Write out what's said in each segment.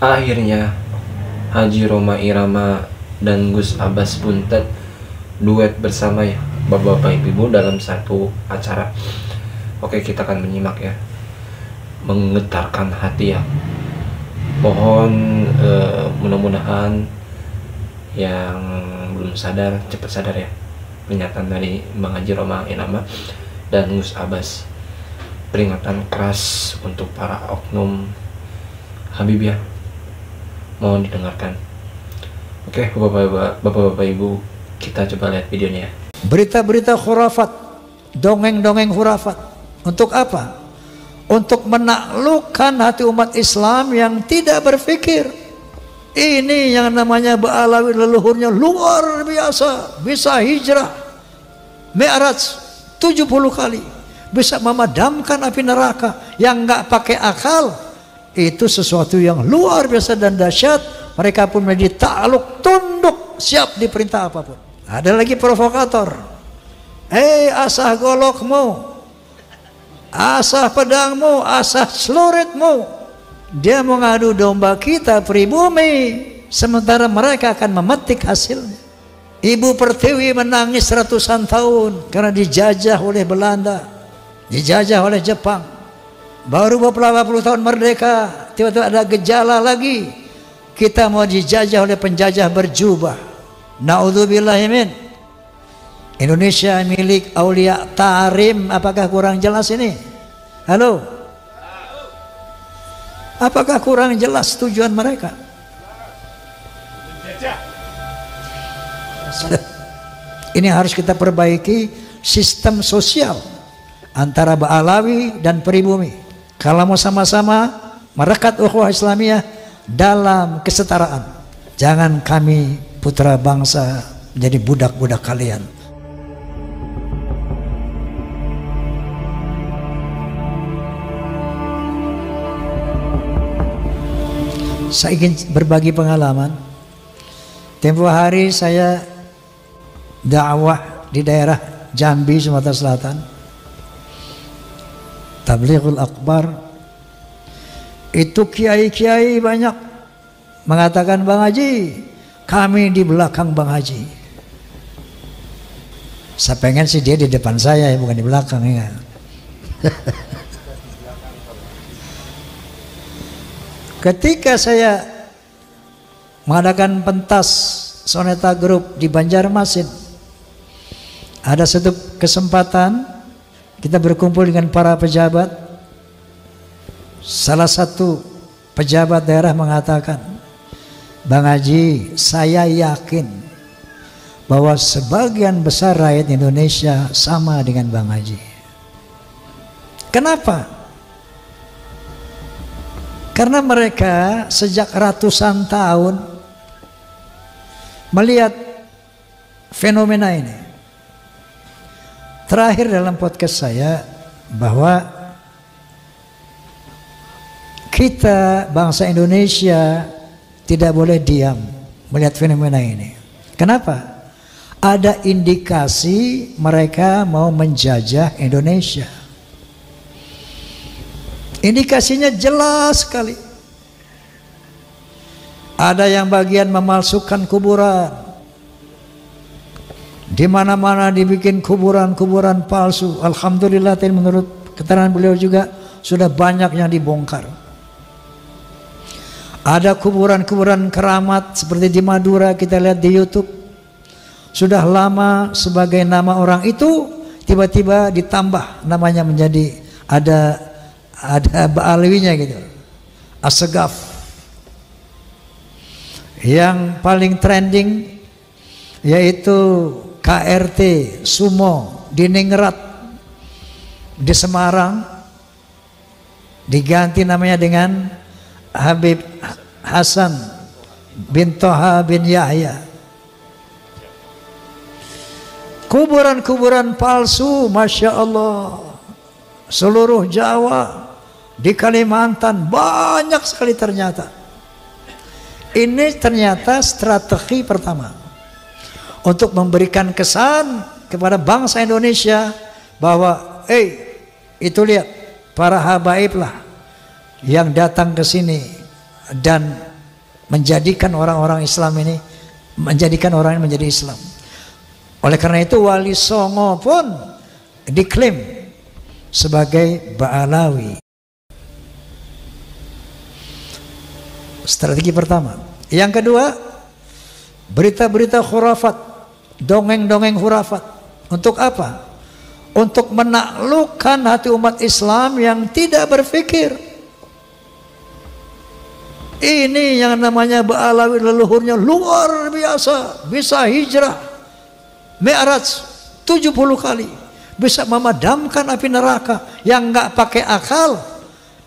Akhirnya Haji Rhoma Irama dan Gus Abbas Buntet duet bersama ya Bapak-bapak Ibu dalam satu acara. Oke, kita akan menyimak ya, menggetarkan hati ya. Mohon mudah-mudahan yang belum sadar cepat sadar ya, pernyataan dari Bang Haji Rhoma Irama dan Gus Abbas. Peringatan keras untuk para oknum Habibiyah, mohon didengarkan. Oke, bapak-bapak Ibu, kita coba lihat videonya ya. Berita-berita khurafat, dongeng-dongeng khurafat. Untuk apa? Untuk menaklukkan hati umat Islam yang tidak berpikir. Ini yang namanya Ba'alawi, leluhurnya luar biasa, bisa hijrah Mi'raj 70 kali, bisa memadamkan api neraka yang nggak pakai akal. Itu sesuatu yang luar biasa dan dahsyat. Mereka pun menjadi takluk, tunduk, siap diperintah apapun. Ada lagi provokator. Asah golokmu, asah pedangmu, asah celuritmu. Dia mengadu domba kita pribumi, sementara mereka akan memetik hasilnya. Ibu Pertiwi menangis ratusan tahun karena dijajah oleh Belanda, dijajah oleh Jepang. Baru beberapa puluh tahun merdeka, tiba-tiba ada gejala lagi, kita mau dijajah oleh penjajah berjubah. Naudzubillahimin. Indonesia milik Aulia Tarim. Apakah kurang jelas ini? Halo? Apakah kurang jelas tujuan mereka? Ini harus kita perbaiki sistem sosial antara Ba'alawi dan pribumi. Kalau mau sama-sama merekat ukhuwah Islamiyah dalam kesetaraan, jangan kami putra bangsa menjadi budak-budak kalian. Saya ingin berbagi pengalaman. Tempo hari saya dakwah di daerah Jambi, Sumatera Selatan, Tablighul Akbar. Itu kiai-kiai banyak mengatakan, Bang Haji, kami di belakang Bang Haji. Saya pengen sih dia di depan saya ya, bukan di belakang ya. Ketika saya mengadakan pentas Soneta Group di Banjarmasin, ada satu kesempatan kita berkumpul dengan para pejabat. Salah satu pejabat daerah mengatakan, Bang Haji, saya yakin bahwa sebagian besar rakyat Indonesia sama dengan Bang Haji. Kenapa? Karena mereka sejak ratusan tahun melihat fenomena ini. Terakhir dalam podcast saya bahwa kita bangsa Indonesia tidak boleh diam melihat fenomena ini. Kenapa? Ada indikasi mereka mau menjajah Indonesia. Indikasinya jelas sekali. Ada yang bagian memalsukan kuburan. Di mana-mana dibikin kuburan-kuburan palsu. Alhamdulillah, menurut keterangan beliau juga sudah banyak yang dibongkar. Ada kuburan-kuburan keramat seperti di Madura, kita lihat di YouTube. Sudah lama sebagai nama orang itu, tiba-tiba ditambah namanya menjadi ada Ba'alawinya gitu, Assegaf. Yang paling trending yaitu KRT Sumo di Ningrat di Semarang, diganti namanya dengan Habib Hasan bin Toha bin Yahya. Kuburan-kuburan palsu, Masya Allah, seluruh Jawa, di Kalimantan banyak sekali ternyata. Ini ternyata strategi pertama untuk memberikan kesan kepada bangsa Indonesia bahwa itu lihat para habaib lah yang datang ke sini dan menjadikan orang-orang Islam ini, menjadikan orang ini menjadi Islam. Oleh karena itu Wali Songo pun diklaim sebagai Ba'alawi. Strategi pertama. Yang kedua, berita-berita khurafat, dongeng-dongeng khurafat. Untuk apa? Untuk menaklukkan hati umat Islam yang tidak berpikir. Ini yang namanya Ba'alawi, leluhurnya luar biasa, bisa hijrah Mi'raj 70 kali, bisa memadamkan api neraka yang nggak pakai akal.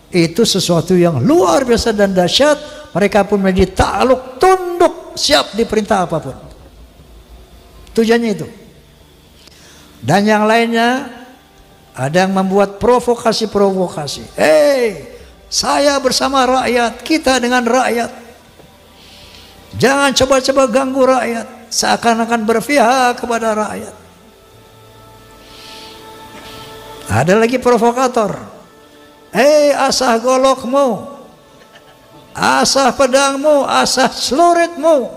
Itu sesuatu yang luar biasa dan dahsyat. Mereka pun menjadi takluk, tunduk, siap diperintah apapun. Tujuannya itu. Dan yang lainnya ada yang membuat provokasi-provokasi. Saya bersama rakyat, kita dengan rakyat. Jangan coba-coba ganggu rakyat. Seakan-akan berpihak kepada rakyat. Ada lagi provokator. Asah golokmu, asah pedangmu, asah celuritmu.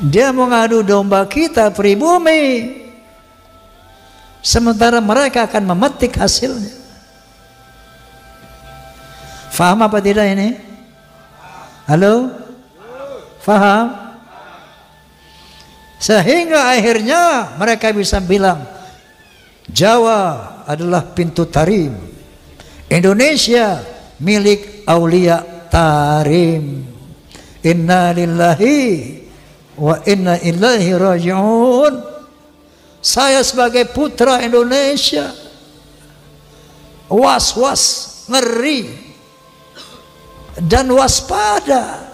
Dia mau ngadu domba kita pribumi, sementara mereka akan memetik hasilnya. Faham apa tidak ini? Halo? Faham? Sehingga akhirnya mereka bisa bilang Jawa adalah pintu tarim, Indonesia milik Aulia Tarim. Inna lillahi wa inna ilaihi raji'un. Saya sebagai putra Indonesia was-was, ngeri dan waspada.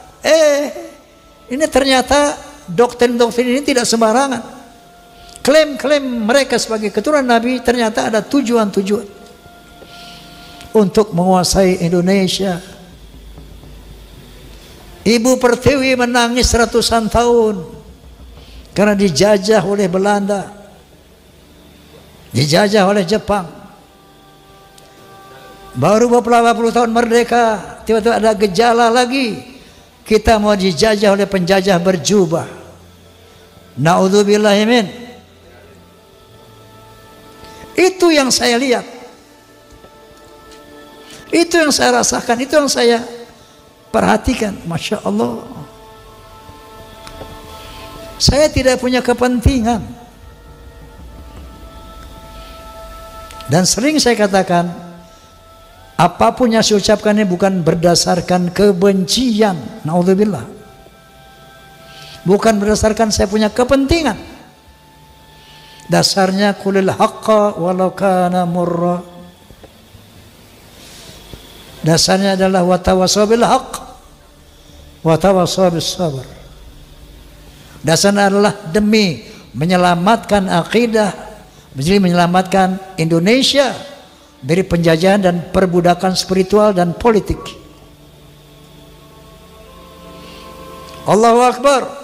Ini ternyata doktrin-doktrin ini tidak sembarangan. Klaim-klaim mereka sebagai keturunan Nabi ternyata ada tujuan-tujuan untuk menguasai Indonesia. Ibu Pertiwi menangis ratusan tahun karena dijajah oleh Belanda, dijajah oleh Jepang. Baru beberapa puluh tahun merdeka, tiba-tiba ada gejala lagi, kita mau dijajah oleh penjajah berjubah. Na'udzubillahi min. Itu yang saya lihat, itu yang saya rasakan, itu yang saya perhatikan. Masya Allah, saya tidak punya kepentingan. Dan sering saya katakan, apapun yang saya ucapkan ini bukan berdasarkan kebencian, naudzubillah, bukan berdasarkan saya punya kepentingan. Dasarnya qulil haqqa walau kana murra. Dasarnya adalah watawassaw bil haqq watawassaw bis sabr. Dasarnya adalah demi menyelamatkan akidah, demi menyelamatkan Indonesia dari penjajahan dan perbudakan spiritual dan politik. Allahu Akbar.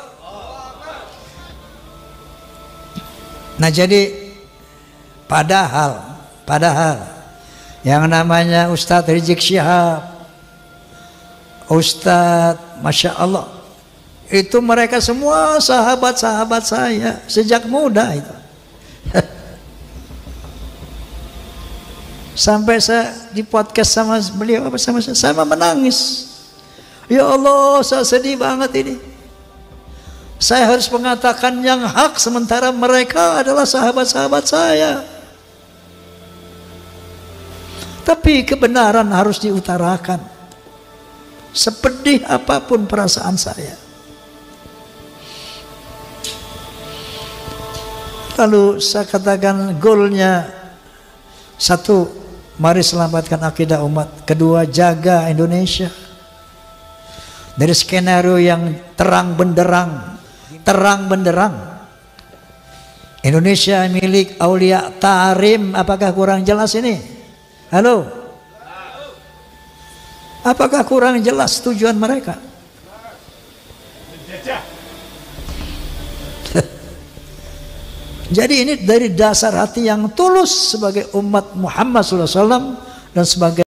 Nah, jadi padahal yang namanya Ustadz Rizik Syihab, Ustadz Masya Allah, itu mereka semua sahabat-sahabat saya sejak muda itu. Sampai saya di podcast sama beliau, saya menangis. Ya Allah, saya sedih banget ini. Saya harus mengatakan yang hak sementara mereka adalah sahabat-sahabat saya. Tapi kebenaran harus diutarakan, sepedih apapun perasaan saya. Lalu saya katakan goalnya satu, mari selamatkan akidah umat. Kedua, jaga Indonesia dari skenario yang terang benderang. Indonesia milik Aulia Tarim. Apakah kurang jelas ini? Halo? Apakah kurang jelas tujuan mereka? Jadi ini dari dasar hati yang tulus sebagai umat Muhammad SAW dan sebagai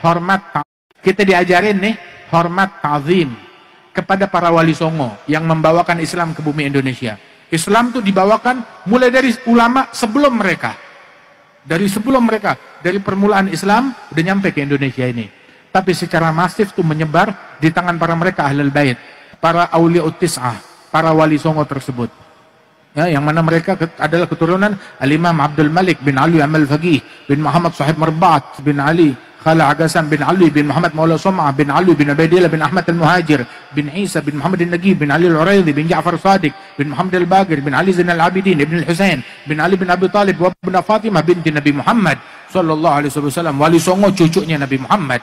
hormat. Kita diajarin nih hormat ta'zim kepada para wali songo yang membawakan Islam ke bumi Indonesia. Islam tuh dibawakan mulai dari ulama sebelum mereka. Dari permulaan Islam udah nyampe ke Indonesia ini. Tapi secara masif tuh menyebar di tangan para mereka Ahlul Bait, para Auliaut Tis'ah, para wali songo tersebut. Ya, yang mana mereka adalah keturunan Al-Imam Abdul Malik bin Ali Amal Faqih bin Muhammad Sahib Marbat bin Ali Khala Agasan bin Ali bin Muhammad Maula Sum'ah bin Ali bin Ubaidillah bin Ahmad Al-Muhajir bin Isa bin Muhammad Al-Nagib bin Ali Al-Uraidi bin Ja'far Sadiq bin Muhammad Al-Bagir bin Ali Zain Al-Abidin ibn Al-Husain bin Ali bin Abi Talib wa bin Fatimah binti Nabi Muhammad sallallahu alaihi wasallam, wali songo cucunya Nabi Muhammad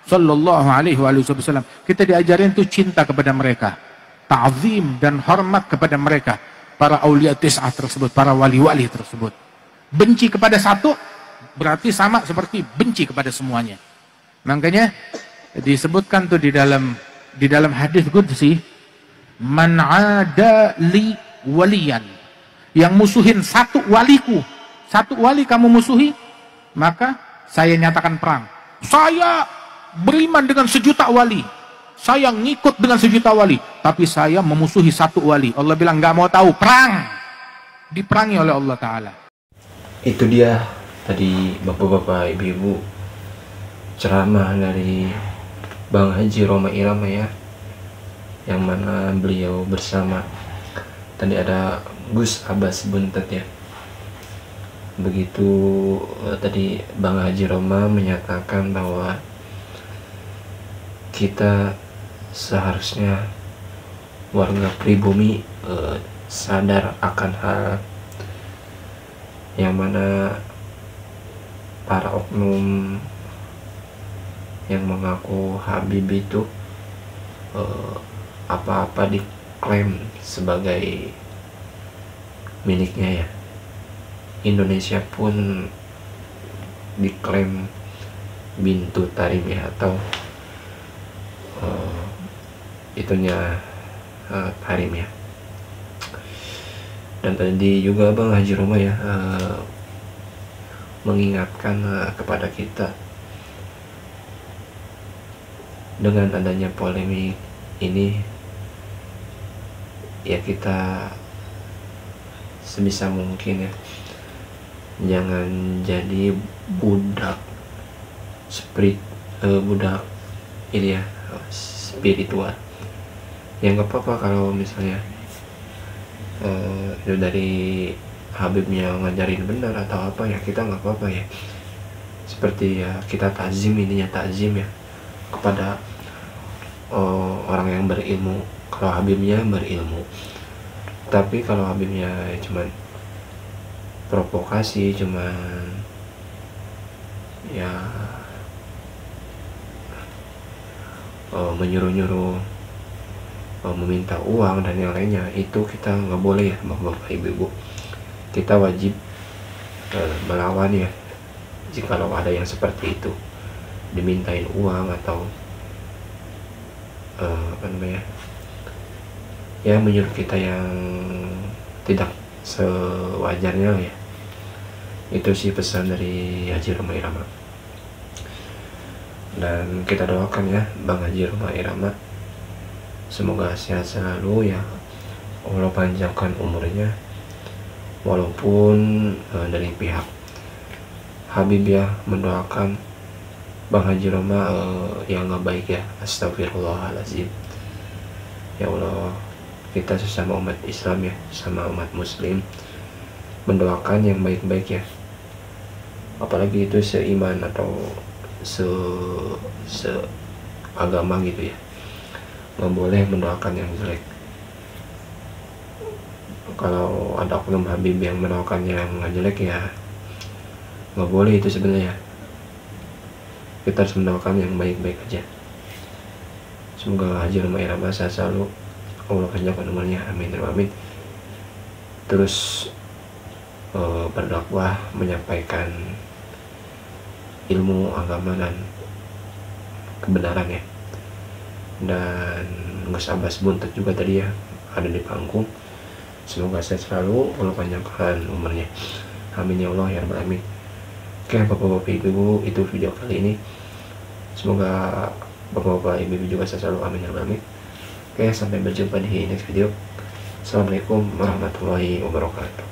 sallallahu alaihi wasallam. Kita diajarin itu cinta kepada mereka, ta'zim dan hormat kepada mereka, para aulia tis'ah tersebut, para wali-wali tersebut. Benci kepada satu berarti sama seperti benci kepada semuanya. Makanya disebutkan tuh di dalam hadis qudsi, man ada li waliyan, yang musuhin satu waliku, satu wali kamu musuhi, maka saya nyatakan perang. Saya beriman dengan 1.000.000 wali, saya ngikut dengan 1.000.000 wali, tapi saya memusuhi satu wali. Allah bilang nggak mau tahu, perang, diperangi oleh Allah Ta'ala. Itu dia tadi bapak-bapak, ibu-ibu, ceramah dari Bang Haji Roma Irama ya, yang mana beliau bersama tadi ada Gus Abbas Buntet ya. Begitu tadi Bang Haji Roma menyatakan bahwa kita seharusnya warga pribumi sadar akan hal yang mana para oknum yang mengaku Habib itu apa-apa diklaim sebagai miliknya ya. Indonesia pun diklaim Bintu Tarim ya, atau itunya Tarim ya. Dan tadi juga Bang Haji Roma ya mengingatkan kepada kita dengan adanya polemik ini ya, kita sebisa mungkin ya jangan jadi budak budak ini ya, spiritual. Ya nggak apa-apa kalau misalnya itu dari Habibnya ngajarin benar atau apa ya, kita nggak apa-apa ya. Seperti ya kita takzim, ininya takzim ya kepada orang yang berilmu, kalau Habibnya berilmu. Tapi kalau Habibnya cuman provokasi, cuman ya menyuruh-nyuruh, meminta uang dan yang lainnya, itu kita nggak boleh ya bapak ibu-ibu. Kita wajib melawan ya jikalau ada yang seperti itu, dimintain uang atau apa namanya ya, menyuruh kita yang tidak sewajarnya ya. Itu sih pesan dari Haji Roma Irama. Dan kita doakan ya Bang Haji Roma Irama, semoga sehat selalu ya, Allah panjangkan umurnya. Walaupun dari pihak Habib ya mendoakan Bang Haji Roma yang nggak baik ya, astagfirullahaladzim. Ya Allah, kita sesama umat Islam ya, sama umat Muslim, mendoakan yang baik-baik ya, apalagi itu seiman atau seagama gitu ya, nggak boleh mendoakan yang jelek. Kalau ada oknum Habib yang mendoakan yang jelek ya nggak boleh itu sebenarnya. Kita harus mendoakan yang baik-baik aja. Semoga Haji Roma Irama sehat selalu, Allah panjangkan umurnya, amin amin. Terus berdakwah, menyampaikan ilmu agama dan kebenaran ya. Dan Gus Abbas Buntet juga tadi ya ada di panggung. Semoga sehat selalu, Allah panjangkan umurnya, amin ya Allah ya rabbal alamin. Oke bapak-bapak ibu, itu video kali ini. Semoga bapak-bapak ibu-ibu juga selalu amin ya rabbal alamin. Oke, sampai berjumpa di next video. Assalamualaikum warahmatullahi wabarakatuh.